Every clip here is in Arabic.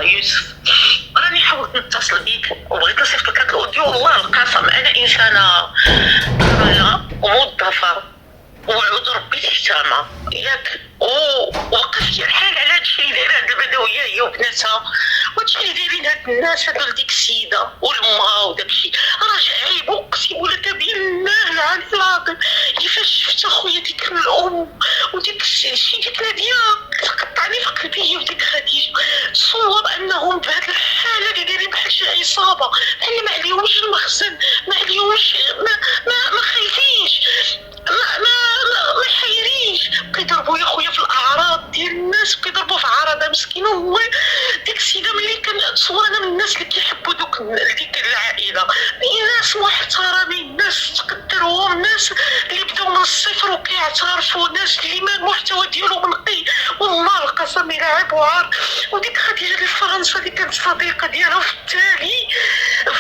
يوسف، راني حاولت نتصل بيك وبغيت نصيفط لك هاد الاوديو. والله القسم انا انسانه راجعه وموظفه وعود ربي تحترمها ياك، ووقفت الحال على هادشي اللي دايره هاد البدويه هي وبناتها، وهادشي اللي دايرين هاد الناس هادو لديك السيده ولمها وداكشي. راجع عيب اقسم لك بالله العلي العظيم. كيفاش شفت اخويا ديك الام وديك الشي ديك ناديه تقطعني في قلبي، وديك خديجه صور انهم بهاد الحاله اللي دايرين بحال شي عصابه، بحال ما عليهمش المخزن، ما عليهمش ما خايفينش، ما حايرينش، كيضربوا يا خويا في الاعراض ديال الناس، كيضربوا في عرضها مسكينه. والله ديك السيده ملي كنتصور انا من الناس اللي كيحبوا ديك العائله، ناس محترمين، ناس تقدرهم، ناس اللي بداو من الصفر وكيعترفوا، ناس اللي ما المحتوى ديالهم نقي. والله القسم الى عيب وعار. وديك خديجه اللي في فرنسا اللي كانت صديقه ديالها، في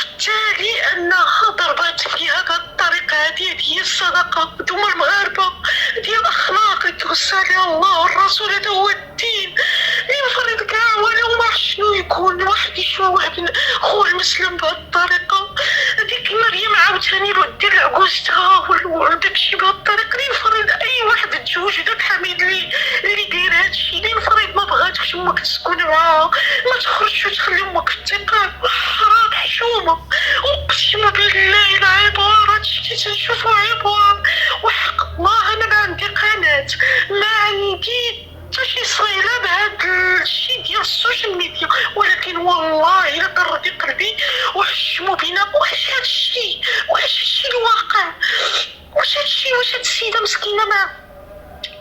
التالي انها ضربات فيها بهذه الطريقه. هذه هي الصدقه، انتوما المغاربه ديال الاخلاق اللي توصى عليها الله والرسول، هذا هو الدين. ينفرض كاع ولو ما شنو يكون واحد يشوى واحد خو المسلم بهذه الطريقه. هذيك مريم عاوتاني دير العكوزتها وداكشي بهذه الطريقه. ينفرض اي واحد تزوج داك حميد اللي داير هادشي، ينفرض ما بغاتكش امك تسكن معاها، ما تخرجش وتخلي امك في الثقه، حرام حشومه. اقسم بالله العيب هادشي اللي تنشوفو عيب وحق الله. انا ما عندي قناه، ما عندي حتى شي صيله بهاد الشيء ديال السوشيال ميديا، ولكن والله الا طردي قلبي وحشموا بينا. واش هادشي اللي واقع؟ واش هاد السيده مسكينه ما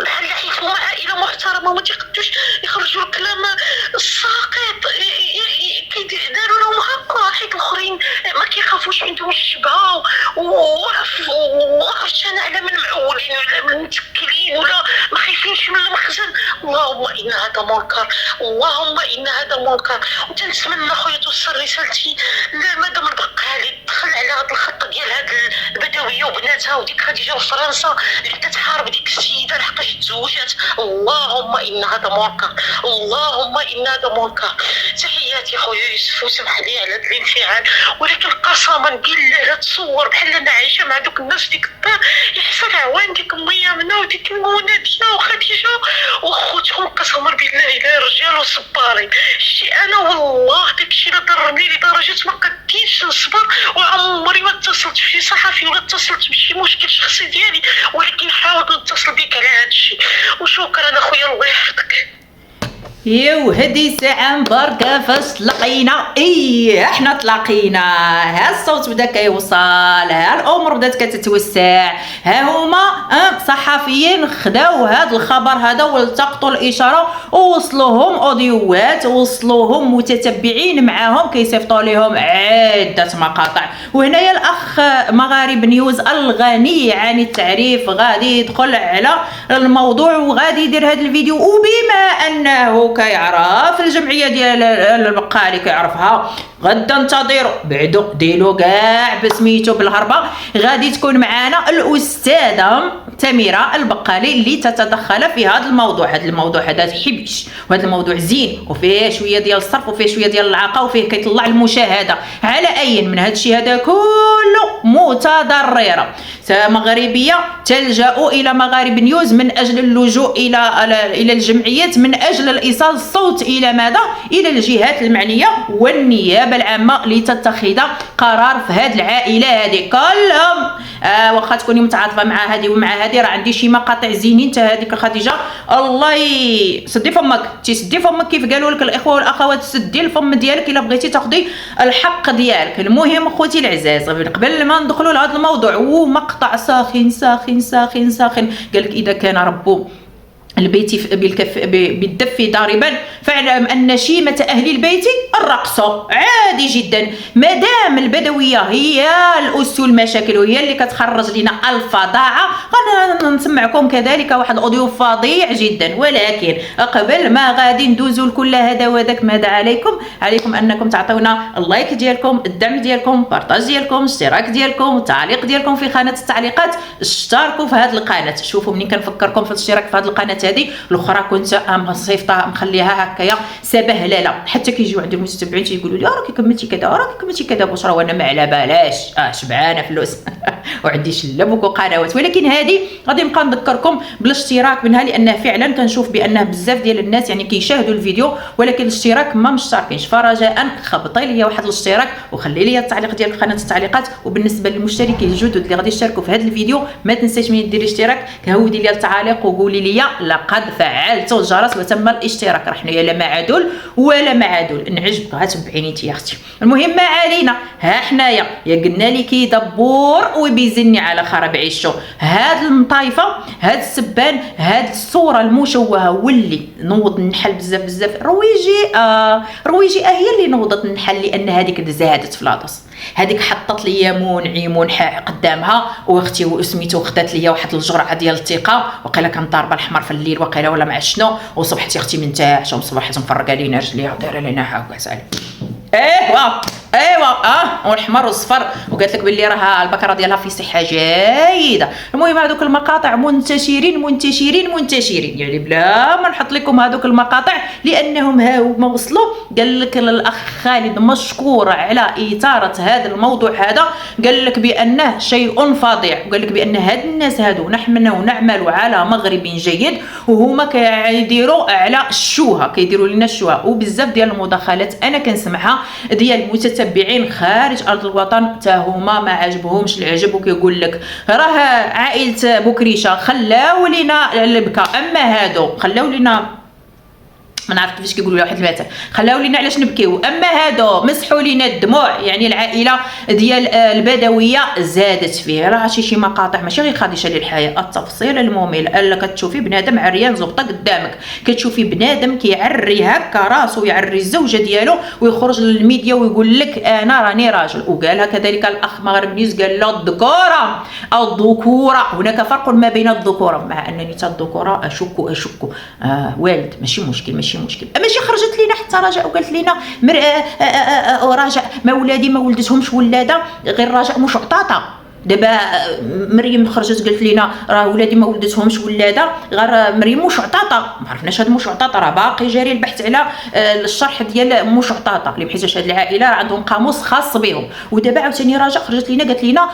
بحال حيت هما عائله محترمه وما تيقدوش يخرجوا الكلام الساقط، كيداروا لهم هكا، حيت الاخرين ما كيخافوش عندهم الشبهه وعرفت انا على من معولين ولا من متكلين ولا ما خايفينش من المخزن. اللهم ان هذا منكر، اللهم ان هذا منكر. وتنتمنى خويا توصل رسالتي لمدام البقالي دخل على هذا الخط ديال هاد البدويه وبناتها وديك خديجه وفرنسا اللي كتحارب ديك السيده لحقاش تزوجات. اللهم ان هذا منكر، اللهم ان هذا منكر. تحياتي خويا يوسف، وسمح لي على هذا الانفعال، ولكن قسما بالله لا تصور بحال انا عايشه مع دوك الناس ديك الدار، يحصل عوان ديك ميامنه وديك ناديه وخديجه وخوتهم، قسما بالله الا رجال وصبارين. شتي انا والله داكشي اللي ضرني لدرجه ما قديتش نصبر، وعمري ما اتصلت بشي صحفي ولا اتصلت بشي مشكل شخصي ديالي، ولكن حاولت نتصل بك على هذا الشيء. وشكرا اخويا، الله يحفظك. يو هدي ساعة مباركة فاش تلاقينا. احنا تلاقينا، ها الصوت بدا كيوصل، ها الامور بدات كتتوسع، ها هما صحفيين خداو هذا الخبر هذا والتقطوا الاشاره ووصلوهم اوديوات، ووصلوهم متتبعين معاهم كيصيفطوا لهم عده مقاطع. وهنايا الاخ مغارب نيوز الغني عن التعريف غادي يدخل على الموضوع وغادي يدير هذا الفيديو، وبما انه كيعرف الجمعيه ديال البقالي كيعرفها، غدا انتظروا بعدو ديلو كاع بسميتو بالهربه. غادي تكون معنا الاستاذه تميره البقالي اللي تتدخل في هذا الموضوع. هذا الموضوع هذا حبيش، وهذا الموضوع زين وفيه شويه ديال الصرف وفيه شويه ديال العاقه وفيه كيطلع المشاهده. على اي من هذا الشيء هذا كله متضرره مغربيه تلجا الى مغارب نيوز من اجل اللجوء الى الجمعيات، من اجل الايصال الصوت الى ماذا؟ الى الجهات المعنيه والنيابه العامه لتتخذ قرار في هذه العائله هذه كلهم. واخا تكوني متعاطفه مع هذه ومع هذه، راه عندي شي مقاطع زينين حتى هذيك خديجه الله سدي فمك، تسدي فمك كيف قالوا لك الاخوه والاخوات، سدي الفم ديالك الا بغيتي تاخذي الحق ديالك. المهم اخوتي العزاز، قبل ما ندخلوا لهذا الموضوع، ومقطع ساخن ساخن ساخن ساخن، قال لك اذا كان رب البيت بالدف ضاربا فاعلم ان شيمه اهل البيت الرقص. عادي جدا، مادام البدويه هي الاس المشاكل وهي اللي كتخرج لنا الفظاعه، غنسمعكم كذلك واحد الاوديو فظيع جدا. ولكن قبل ما غادي ندوزوا لكل هذا وذاك، ماذا عليكم انكم تعطونا اللايك ديالكم، الدعم ديالكم، بارطاج ديالكم، الاشتراك ديالكم، التعليق ديالكم في خانه التعليقات، اشتركوا في هذه القناه. شوفوا منين كنفكركم في الاشتراك في هذه القناه هذه هذه الاخرى كنت مصيفطها مخليها هكايا سبهلله، حتى كيجيو عند المتتبعين تيقولوا لي راكي كملتي كذا راكي كملتي كذا بشرى، وانا ما على بالاش شبعانه فلوس وعندي شلبك وقنوات. ولكن هذه غادي نبقى نذكركم بالاشتراك منها، لان فعلا كنشوف بانه بزاف ديال الناس يعني كيشاهدوا الفيديو ولكن الاشتراك ما مشتركينش، فرجاء خبطي لي واحد الاشتراك وخلي لي التعليق ديال قناه التعليقات. وبالنسبه للمشتركين الجدد اللي غادي يشتركوا في هذا الفيديو ما تنسيش من ديري اشتراك، هودي لي التعاليق وقولي لي لقد فعلت الجرس وتم الاشتراك، راه حنايا لا معادول ولا معادول نعجبك غتبعيني انت يا اختي. المهم ما علينا، ها حنايا يا قلنا لي كي دبور وبيزني على خراب عيشو. هاد المطايفه هاد السبان هاد الصوره المشوهه واللي نوض النحل بزاف رويجي هي اللي نوضت النحل، لان هذيك زادت في لاطوس، هذيك حطت لي يمون قدامها واختي وسميتو خدات لي واحد الجرعه ديال الثقه، وقيله كان ضاربه الحمر في الليل وقيله ولا مع شنو، وصبحتي اختي من تاع صبحت مفرقه لينا رجليها ودايره لنا هكا سالي. ايوا والحمر والصفر، وقالت لك باللي راه البكره ديالها في صحه جيده. المهم هذوك المقاطع منتشرين يعني بلا ما نحط لكم هذوك المقاطع، لانهم ها هما وصلوا. قال لك الاخ خالد مشكور على اثاره هذا الموضوع هذا، قال لك بانه شيء فظيع، وقال لك بان هاد الناس هادو نحن نعمل على مغرب جيد وهما كيديروا على الشوهه، كيديروا لنا الشوهه. وبزاف ديال المداخلات انا كنسمعها ديال المتتبعين خارج ارض الوطن حتى هما ما عجبهمش العجب، وكيقول لك راه عائله بكريشه خلاو لينا البكا، اما هادو خلاو لينا ما نعرف كيفاش كيقولوا واحد المثل، خلاو لينا علاش نبكيو، اما هادو مسحوا لينا الدموع. يعني العائله ديال البدويه زادت فيه. راه شي مقاطع ماشي غير خديشه للحياه، التفصيل الممل الا كتشوفي بنادم عريان زبطه قدامك، كتشوفي بنادم كيعري هكا راسو يعري الزوجه ديالو ويخرج للميديا ويقول لك انا راني راجل. وقالها كذلك الاخ مغرب نيوز، قال لا الذكوره هناك فرق ما بين الذكوره، مع انني تا الذكوره اشك والد ماشي مشكل ماشي خرجت لينا حتى رجاء وقالت لينا رجاء ما ولادي ما ولدتهمش ولاده غير رجاء مش عطاطه. دابا مريم خرجت قالت لينا راه ولادي ما ولدتهمش ولاده غير مريم مش عطاطه. ما عرفناش هاد مش عطاطه، راه باقي جاري البحث على الشرح ديال مش عطاطه اللي بحيث هاد العائله عندهم قاموس خاص بهم. ودابا عاوتاني رجاء خرجت لينا قالت لينا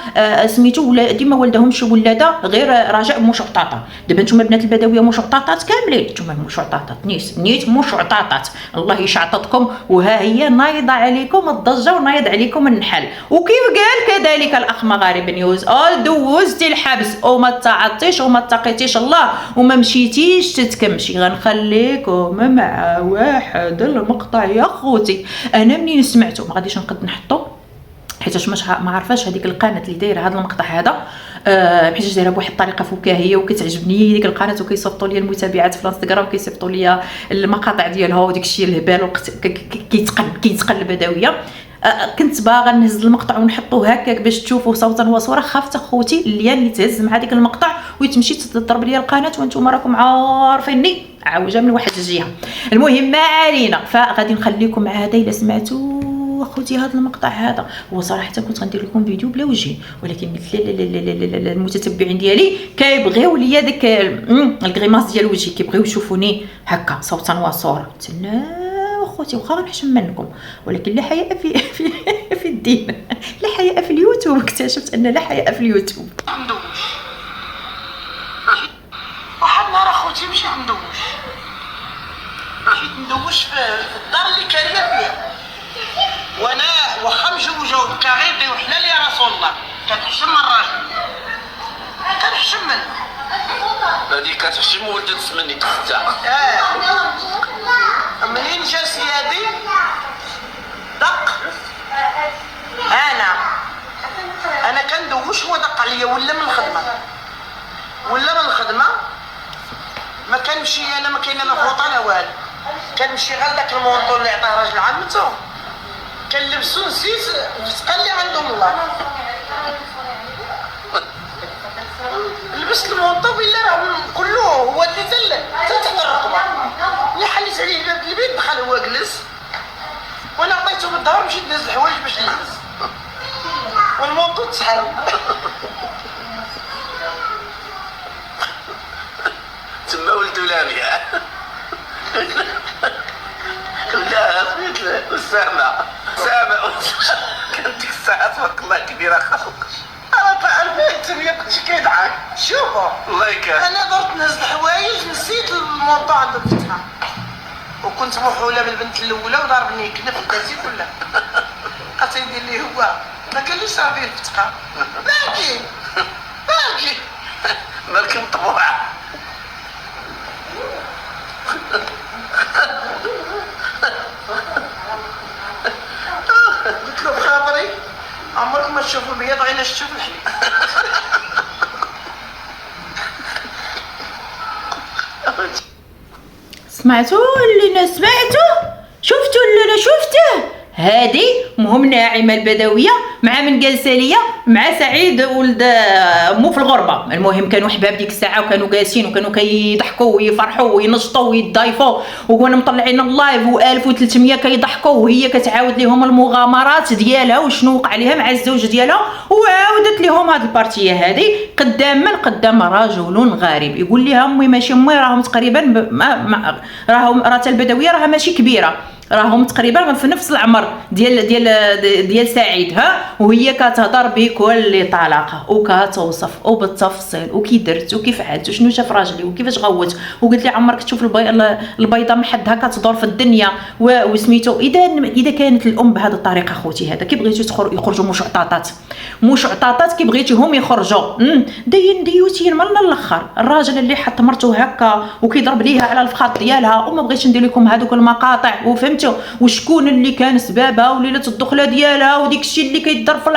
سميتو ولادي ما ولدهمش ولاده غير رجاء مش عطاطه. دابا نتوما بنات البدويه مش عطاطات كاملين، نتوما مش عطاطات نيت مش عطاطات، الله يشعططكم. وها هي نايضه عليكم الضجه ونايض عليكم النحل. وكيف قال كذلك الاخ مغارب نيوز، دوزتي الحبس وما تعطيش وما تقيتيش الله وما مشيتيش تتكمشي، غنخليكم مع واحد المقطع يا خوتي. انا منين سمعته ما غاديش نقد نحطو حيتاش ما عرفاش هذيك القناه اللي دايره هذا المقطع هذا، حيتاش دايره بواحد الطريقه فكاهيه وكتعجبني ديك القناه، وكيصيفطوا لي المتابعات في الانستغرام كيصيفطوا لي المقاطع ديالها وديك الشيء الهبال كيتقلب بدويه. كنت باغا نهز المقطع ونحطوه هكاك باش تشوفوا صوتا وصوره، خافت اخوتي اللي اللي تهز مع ديك المقطع وتمشي تضرب لي القناه وانتم راكم عارفيني عوجه من واحد الجهه. المهم ما علينا، فغادي نخليكم مع هذا الا سمعتوا اخوتي هذا المقطع هذا. هو صراحه كنت غندير لكم فيديو بلا وجه، ولكن قلت لا المتتبعين ديالي كيبغيو ليا داك الكريماس ديال وجهي، كيبغيو يشوفوني هكا صوتا وصوره. تنا اخوتي واخا غنحشم منكم، ولكن لا حياء في الدين، لا حياء في اليوتيوب. اكتشفت ان لا حياء في اليوتيوب. ندوش واحد نهار اخوتي مشيت ندوش في الدار اللي كاريه فيها، وانا واخا مجوجه وبكاغيطي وحلال يا رسول الله كتحشم من الراجل، كنحشم منه. هذيك كتحشم ولدت مني حتى منين جا سيادي دق انا كندوش، هو دق عليا ولا من الخدمه ما كنمشي انا، ما كاين لا فوطه لا والو، كنمشي غير داك المونطو اللي عطاه راجل عمته كنلبسو نسيت قال لي عندهم الله لبست المونطو بالله راه كله هو اللي تحت الرقبه اللي حليت عليه باب البيت، دخل هو جلس وانا عطيته بالظهر مشيت نهز الحوايج باش نلبس والمونطو تسحب. تما ولدو لامية ولا سميت أسامة كانت ديك الساعة تبارك الله كبيرة خلق. انا تعرفت ما كنتش كيضحك. شوفوا الله يكرمك. انا درت نزل حوايج نسيت الموضوع عند الفتحه وكنت محولة بالبنت الاولى وضربني كنف الكاسي كلها. قالت يدير لي هو ما كان ليش راه فيه الفتحه باكي مالك مطبوع. قلت له بخاطري عمرك ما تشوف البيض غير لاش تشوف الحليب. سمعتوا اللي انا سمعته؟ شفتوا اللي انا شفته؟ هادي مهم ناعمه البدويه مع من جالسه ليا مع سعيد ولد مو في الغربه. المهم كانوا حباب ديك الساعه وكانوا جالسين وكانوا كيضحكوا ويفرحوا وينشطوا ويضايفوا وكنا مطلعين اللايف و1300 كيضحكوا وهي كتعاود لهم المغامرات ديالها وشنو وقع لها مع الزوج ديالها وعاودت لهم هاد البارتيه هادي قدام رجل غريب يقول لها امي ماشي امي راهم تقريبا راهم راه البدويه راها ماشي كبيره راهم تقريبا في نفس العمر ديال سعيد ها وهي كتهضر بكل طلاقه وكتوصف وبالتفصيل وكي درت وكيف عدت وشنو شاف راجلي وكيفاش غوت وقلت لي عمرك تشوف البيضه محدها كتدور في الدنيا وسميتو. اذا كانت الام بهذه الطريقه اخوتي هذا كي بغيتي يخرجوا مشعططات كي بغيتيهم يخرجوا ديوتين من الاخر. الراجل اللي حط مرته هكا وكيضرب ليها على الفخاط ديالها وما بغيتش ندير لكم هذوك المقاطع وفهمتوا وشكون اللي كان سبابها وليله الدخله ديالها وديك الشيء اللي كيدار في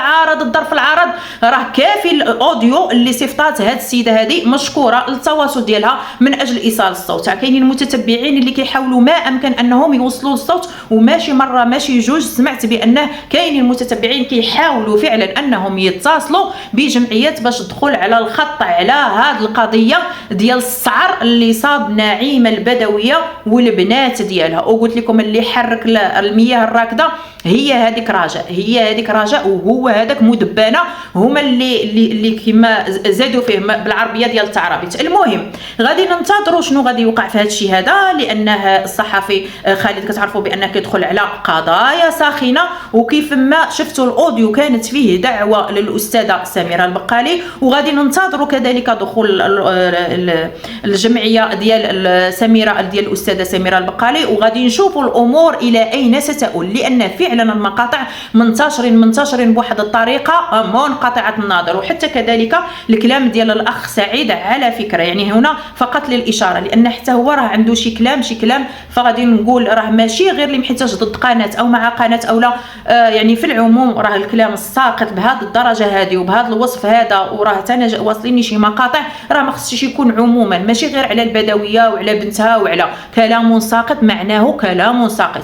العارض راه كافي الاوديو اللي صيفطات هاد السيده هذه مشكوره للتواصل ديالها من اجل ايصال الصوت. كاينين المتتبعين اللي كيحاولوا ما امكن انهم يوصلوا الصوت وماشي مره ماشي جوج سمعت بانه كاينين المتتبعين كيحاولوا فعلا انهم يتصلوا بجمعيات باش تدخل على الخط على هاد القضيه ديال السعر اللي صاب نعيمه البدويه والبنات ديالها. وقلت لكم اللي حرك المياه الراكده هي هذيك رجاء وهو هذاك مدبانه هما اللي كما زادوا فيه بالعربيه ديال التعرابيت. المهم غادي ننتظروا شنو غادي يوقع في هذا الشيء هذا لانه الصحفي خالد كتعرفوا بانه كيدخل على قضايا ساخنه وكيف ما شفتوا الاوديو كانت فيه دعوه للاستاذه سميره البقالي وغادي ننتظروا كذلك دخول الجمعيه ديال سميره ديال الاستاذه سميره البقالي وغادي نشوفوا الامور الى اين ستؤول لان فعلا المقاطع منتشرين بواحد الطريقه منقطعه النظر. وحتى كذلك الكلام ديال الاخ سعيد على فكره يعني هنا فقط للاشاره لان حتى هو راه عنده شي كلام فغادي نقول راه ماشي غير اللي محتاج ضد قناه او مع قناه او لا يعني في العموم راه الكلام الساقط بهذه الدرجه هذه وبهذا الوصف هذا وراه انا واصليني شي مقاطع راه ما خصش يكون عموما ماشي غير على البدويه وعلى بنتها وعلى كلام ساقط معناه كلام ساقط.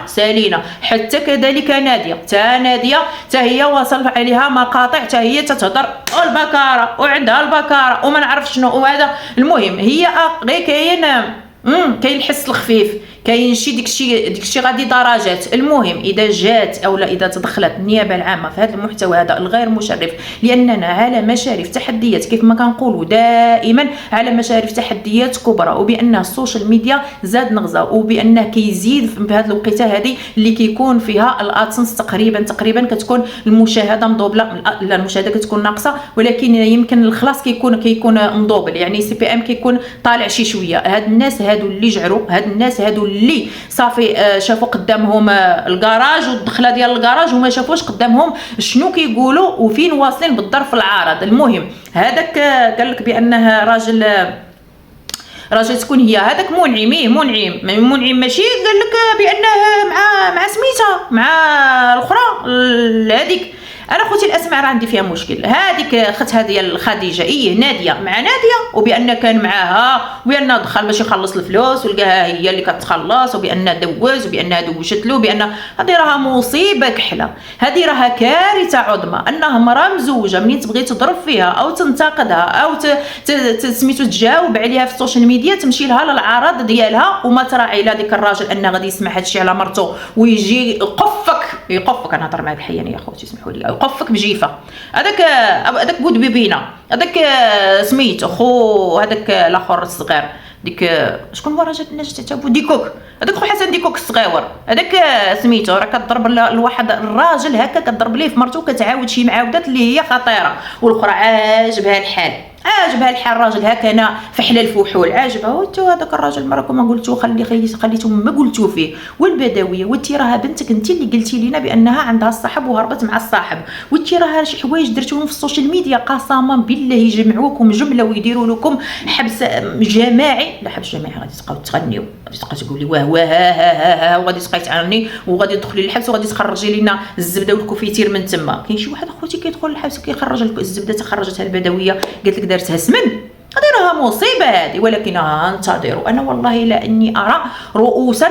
سالينا حتى كذلك ناديه هي وصل عليها مقاطع هي تتهضر البكاره وعندها البكاره وما نعرف شنو وهذا. المهم هي غير كاين الحس الخفيف كاين شي ديكشي غادي درجات. المهم اذا جات او لا اذا تدخلت النيابه العامه في هذا المحتوى هذا الغير مشرف لاننا على مشارف تحديات كيف ما كنقولوا دائما على مشارف تحديات كبرى وبان السوشيال ميديا زاد نغزه وبانه كيزيد في هذه الوقيته هذه اللي كيكون فيها الادسنس تقريبا كتكون المشاهده مضوبله لا المشاهده كتكون ناقصه ولكن يمكن الخلاص كيكون مضوبل يعني سي بي ام كيكون طالع شي شويه. هاد الناس هادو اللي جعروا هاد الناس هادو اللي صافي شافوا قدامهم الكراج والدخله ديال الكراج وما شافوش قدامهم شنو كيقولوا وفين واصلين بالظرف العارض. المهم هذاك قال لك بانه راجل تكون هي هذاك منعم ماشي قال لك بانه مع سميتها مع الاخرى هذيك. انا خوتي الاسماء راه عندي فيها مشكل. هذيك اختها ديال خديجه ناديه مع ناديه وبان كان معاها وبان دخل باش يخلص الفلوس ولقاها هي اللي كتخلص وبان دوز وبانها دوشت له بان هذه راها مصيبه كحله. هذه راها كارثه عظمى انها مراه مزوجه منين تبغي تضرب فيها او تنتقدها او سميتو تجاوب عليها في السوشيال ميديا تمشي لها للعرض ديالها وما تراعي لا ديك الراجل انه غادي يسمع هذا الشيء على مرته ويجي يقفك انا نهضر معاك الحيانيه يا خوتي اسمحوا لي يقفك بجيفه. هذاك بود بيبينا هذاك سميت اخو هذاك الاخر الصغير ديك شكون هو راجل الناس تعتبو ديكوك، هذاك خو حسن ديكوك الصغيور هذاك سميتو، راه كضرب لواحد الراجل هكا كضرب ليه في مرتو كتعاود شي معاودات اللي هي خطيره، والاخرى عاجبها الحال، عاجبها الحال الراجل هكا انا فحل الفحول عاجبها. وانتو هذاك الراجل مراكم ما قلتو خليتو ما قلتو فيه. والبدويه وانتي راها بنتك انت اللي قلتي لينا بانها عندها الصاحب وهربت مع الصاحب، وانتي راها شي حوايج درتوهم في السوشيال ميديا قسما بالله يجمعوكم جمله ويديروا لكم حبس جماعي. لا حبس جماعي غادي تبقاو تغنيو، غادي تبقاي تقولي واه واه ها وغادي تبقاي تعاني وغادي تدخلي للحبس وغادي تخرجي لينا الزبده والكوفيتير من تما. كاين شي واحد اخوتي كيدخل للحبس كيخرج الزبده تخرجتها البدويه قالت لك دارتها سمن، هذه راها مصيبه هذه. ولكن انتظروا، انا والله لا اني ارى رؤوسا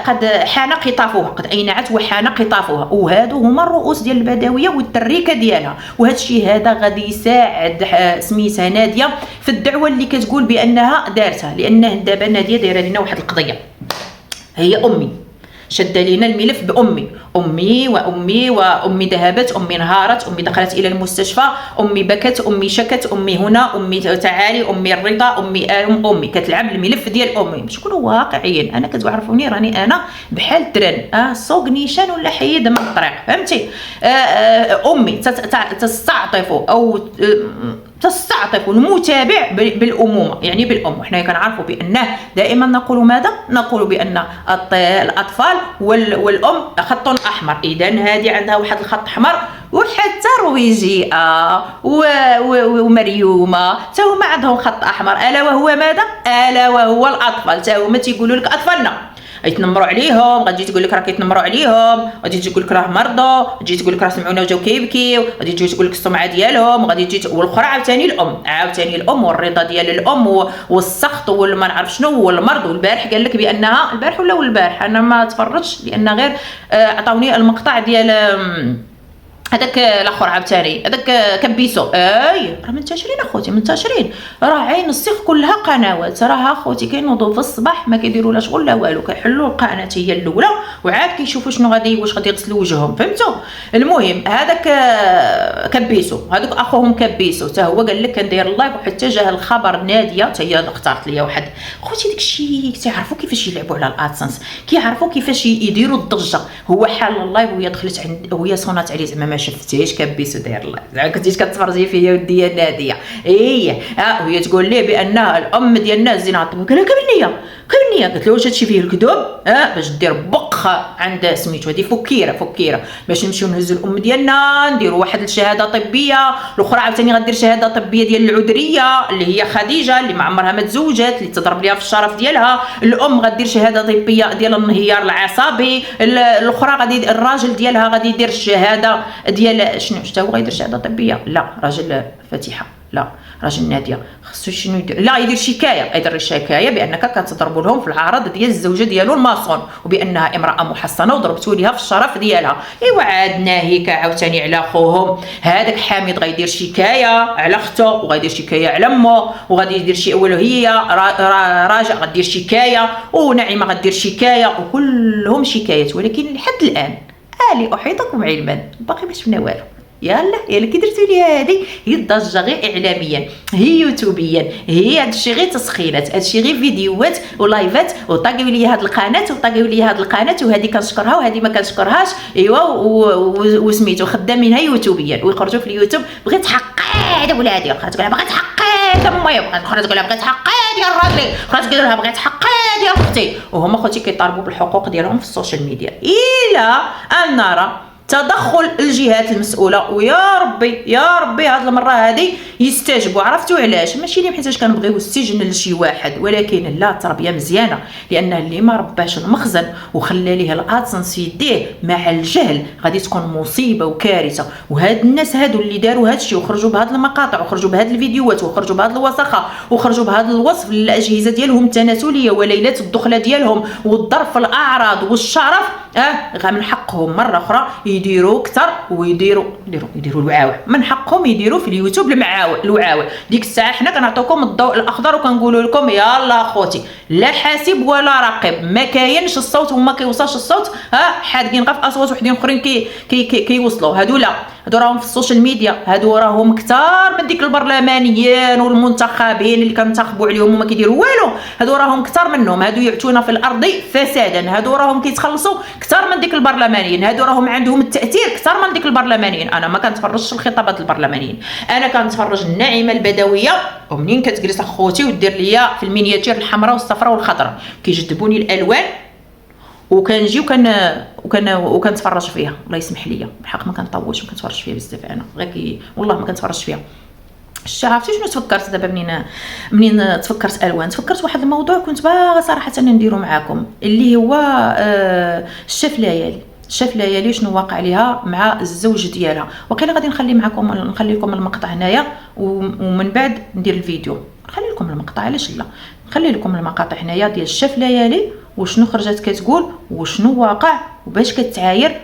قد حان قطافها، قد اينعت وحان قطافها، وهادو هما الرؤوس ديال البدويه والتريكه ديالها. وهذا الشيء هذا غادي يساعد سميتها ناديه في الدعوه اللي كتقول بانها دارتها، لانه دابا ناديه دايره لنا واحد القضيه، هي امي شد لينا الملف بامي، وامي ذهبت، امي انهارت، امي دخلت الى المستشفى، امي بكت، امي شكت، امي هنا، امي تعالي، امي الرضا، امي كتلعب الملف ديال امي. باش نكونوا واقعيين، انا كتعرفوني راني انا بحال الترن سوق نيشان ولا حيد من الطريق، فهمتي؟ امي تستعطف او تستعطف المتابع بالامومه، يعني بالام. وحنا كنعرفوا بانه دائما نقول ماذا؟ نقول بان الاطفال والام خط احمر، اذا هذه عندها واحد الخط احمر. وحتى رويجيئه ومريومه تا هما عندهم خط احمر، الا وهو ماذا؟ الا وهو الاطفال. تا هما تيقولوا لك اطفالنا يتنمروا عليهم، غادي تقول لك راه كيتنمروا عليهم، غادي تقول لك راه مرضوا، غادي تقول لك راه سمعونا وجاو كيبكيو، غادي تجي تقول لك السمعه ديالهم، غادي تجي والاخرى عاوتاني الام والرضا ديال الام والسخط والما نعرف شنو والمرض. والبارح قال لك بانها البارح ولا البارح انا ما تفرجتش لان غير عطاوني المقطع ديال هذاك الاخر عاوتاني هذاك كبيسو. راه منتشرين اخوتي، منتشرين، راه عين السيخ كلها قنوات، راه اخوتي كينوضوا في الصباح ما كيديروا لا شغل لا والو، كيحلوا القناه هي الاولى وعاد كيشوفوا شنو واش غادي يغسلوا وجههم، فهمتوا؟ المهم هذاك كبيسو، هذوك اخوهم كبيسو حتى هو قال لك كندير اللايف، وحتى جاه الخبر ناديه حتى هي اختارت ليا واحد خوتي داكشي كيعرفوا كيفاش يلعبوا على الادسنس، كيعرفوا كيفاش يديروا الضجه. هو حال اللايف وهي دخلت عند وهي صونات عليه زعما ما شفتيش كبيسو داير اللايف، زعما كنتيش كتفرجي فيا يا ودي يا ناديه وهي تقول ليه بانها الام ديالنا زينه. قال لها كبنيه قالت له واش هادشي فيه الكذوب باش دير بقه عند سميتو هذه فكيره باش نمشيو نهزوا الام ديالنا نديروا واحد الشهاده طبيه. الاخرى عاوتاني غدير شهاده طبيه ديال العذريه اللي هي خديجه اللي ما عمرها ما تزوجت اللي تضرب ليها في الشرف ديالها. الام غدير شهاده طبيه ديال الانهيار العصبي. الاخرى غادي الراجل ديالها غادي يدير الشهاده ديال شنو حتى هو غيدير شهاده طبيه. لا راجل فاتحه، لا راجل ناديه خصو شنو يدير؟ لا يدير شكايه، يدير الشكايه بانك كتضربوا لهم في العرض ديال الزوجه ديالو الماصون وبانها امراه محصنه وضربتوا ليها في الشرف ديالها. ايوا عاد ناهيك عاوتاني على خوهم هذاك حامد غيدير شكايه على اخته وغيدير شكايه على امه وغادي يدير شي اول هي راجع غدير شكايه ونعيمه غدير شكايه وكلهم شكايات. ولكن لحد الان الي احيطكم علما باقي ما شفنا والو. يلا كي درتوا لي هذه هي الضجه غير اعلاميا، هي يوتيوبيا، هي هادشي غير تسخينات، هادشي غير فيديوهات ولايفات وطاقيو لي هاد القناه وطاقيو لي هاد القناه وهذه كنشكرها وهذه ما كنشكرهاش. ايوا وسميتو خدامينها يوتيوبيا ويخرجوا في اليوتيوب بغيت حقاد ولادي، بغيت تقول بغيت حقاد امي، بغيت تقول بغيت حقاد يا راجلي، بغيت تقول لها بغيت حقاد يا اختي. وهما خوتي كيطالبوا بالحقوق ديالهم في السوشيال ميديا الى ان نرى تدخل الجهات المسؤوله. ويا ربي هاد المره هذه يستجبوا. عرفتوا علاش؟ ماشي اللي حيتاش كنبغيو السجن لشي واحد، ولكن لا تربيه مزيانه، لان اللي ما رباش المخزن وخلى ليه الادسنس في يديه مع الجهل غادي تكون مصيبه وكارثه. وهاد الناس هادو اللي داروا هاد الشيء وخرجوا بهاد المقاطع وخرجوا بهاد الفيديوهات وخرجوا بهاد الوثائق وخرجوا بهاد الوصف للاجهزه ديالهم التناسليه وليلات الدخله ديالهم والضرب في الاعراض والشرف، من حقهم مره اخرى يديروا اكثر ويديروا الوعاوع. من حقهم يديروا في اليوتيوب الوعاوع. ديك الساعه حنا كنعطيكم الضوء الاخضر وكنقولوا لكم يلا اخوتي لا حاسب ولا راقب، ما كاينش الصوت وما كيوصلش الصوت، حادقين غير في اصوات وحدين اخرين كيوصلوا هادو لا. هادو راهم في السوشيال ميديا، هادو راهم كتار من ديك البرلمانيين والمنتخبين اللي كنتخبوا عليهم وما كيديروا والو، هادو راهم كتار منهم، هادو يعتون في الارض فسادا، هادو راهم كيتخلصوا كتار من ديك البرلمانيين، هادو راهم عندهم التاثير كتار من ديك البرلمانيين. انا ما كنتفرجش الخطابات البرلمانيين، انا كنتفرج الناعمه البدويه، ومنين كتجلس اخوتي ودير ليا في المينياتير الحمراء والصفراء والخضراء كيجذبوني الالوان، وكنجي وكنتفرج فيها. الله يسمح لي بحق ما كنطولش، ما كنتفرجش فيها بزاف انا غير والله ما كنتفرجش فيها. عرفتي شنو تفكرت دابا منين تفكرت الوان؟ تفكرت واحد الموضوع كنت باغا صراحه نديرو معاكم، اللي هو الشاف ليالي. شاف ليالي شنو واقع ليها مع الزوج ديالها. وقيلا غادي نخلي لكم المقطع هنايا ومن بعد ندير الفيديو. نخلي لكم المقطع، علاش لا، نخلي لكم المقاطع هنايا ديال الشاف ليالي وشنو خرجت كتقول وشنو واقع وباش كتعاير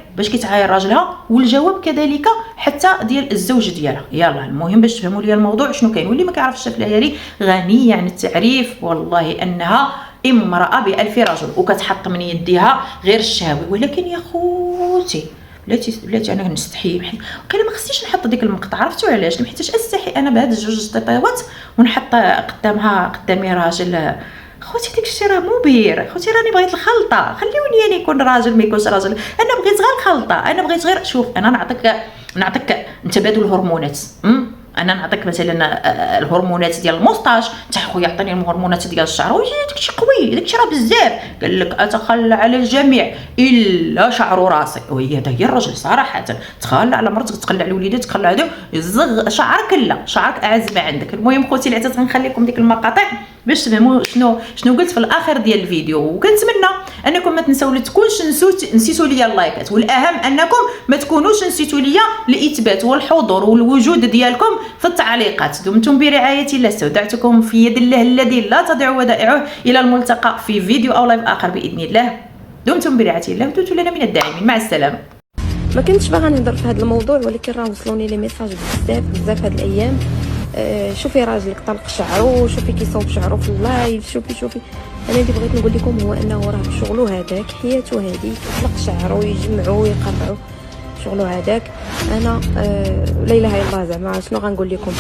راجلها، والجواب كذلك حتى ديال الزوج ديالها. يلا المهم باش تفهموا لي الموضوع شنو كاين. واللي ما كيعرفش الشاف ليالي غنيه عن التعريف والله انها امراه بألف رجل وكتحط من يديها غير الشهوي. ولكن يا خوتي بلاتي انا كنستحي، وقيلا ما خصنيش نحط ديك المقطع. عرفتوا علاش؟ حيتاش استحي انا بهاد الجوج طيطيوات ونحط قدامي راجل. خوتي داك الشيء راه مبير، خوتي راني بغيت الخلطه، خليوني انا يكون راجل ما يكونش راجل، انا بغيت غير الخلطه، انا بغيت غير شوف انا نعطيك تبادل الهرمونات. انا نعطيك مثلا الهرمونات ديال الموسطاج، انت خويا عطيني الهرمونات ديال الشعر، وي داكشي قوي، داكشي راه بزاف. قال لك اتخلى على الجميع الا شعر راسي، وهي هذا هي الرجل صراحه. تخلى على مرتك، تخلى على وليداتك، تخلى على يزغ شعرك، لا شعرك اعز ما عندك. المهم خوتي العزاز غنخليكم ديك المقاطع باش تفهموا شنو قلت في الاخر ديال الفيديو. وكنتمنى انكم ما تنساو لا تكونش نسيتوا ليا اللايكات، والاهم انكم ما تكونوش نسيتوا ليا الاثبات والحضور والوجود ديالكم في التعليقات. دمتم برعايه الله، استودعتكم في يد الله الذي لا تضيع ودائعه. الى الملتقى في فيديو او لايف اخر باذن الله. دمتم برعايه الله ودمتم لنا من الداعمين. مع السلامه. ما كنتش باغا نهضر في هذا الموضوع، ولكن راه وصلوني لي ميساج بزاف هاد الايام. شوفي راجلك طلق شعرو، شوفي كيصوب شعرو في اللايف، شوفي انا اللي بغيت نقول لكم هو انه راه شغلو هذاك، حياته هذيك، يطلق شعرو يجمعو يقرعو، شغلو هذاك. انا لا اله الا الله، زعما شنو غنقول لكم،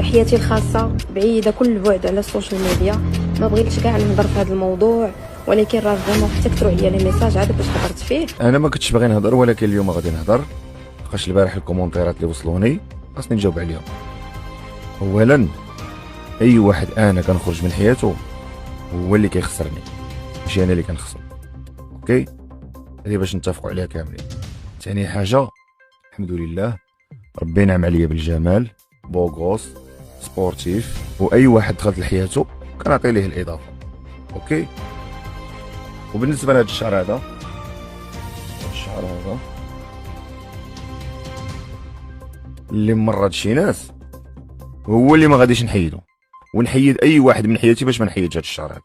حياتي الخاصه بعيده كل البعد على السوشيال ميديا. ما بغيتش كاع نهضر في هذا الموضوع، ولكن راه فريمون حتى كثروا عليا لي ميساج عاد باش هضرت فيه. انا ما كنتش باغي نهضر، ولكن اليوم غادي نهضر، لقاش البارح الكومونتيرات اللي وصلوني خاصني نجاوب عليهم. اولا اي واحد انا كنخرج من حياته هو اللي كيخسرني، ماشي انا اللي كنخسر. اوكي، هذه باش نتفقوا عليها كاملين. ثاني حاجه، الحمد لله ربي نعم عليا بالجمال، بوغوس سبورتيف، واي واحد دخلت لحياته كنعطي ليه الاضافه. اوكي، وبالنسبه لهذا الشعر هذا اللي مرض شي ناس هو اللي ما غاديش نحيدو، ونحيد اي واحد من حياتي باش ما نحيدش هذا الشعر هذا.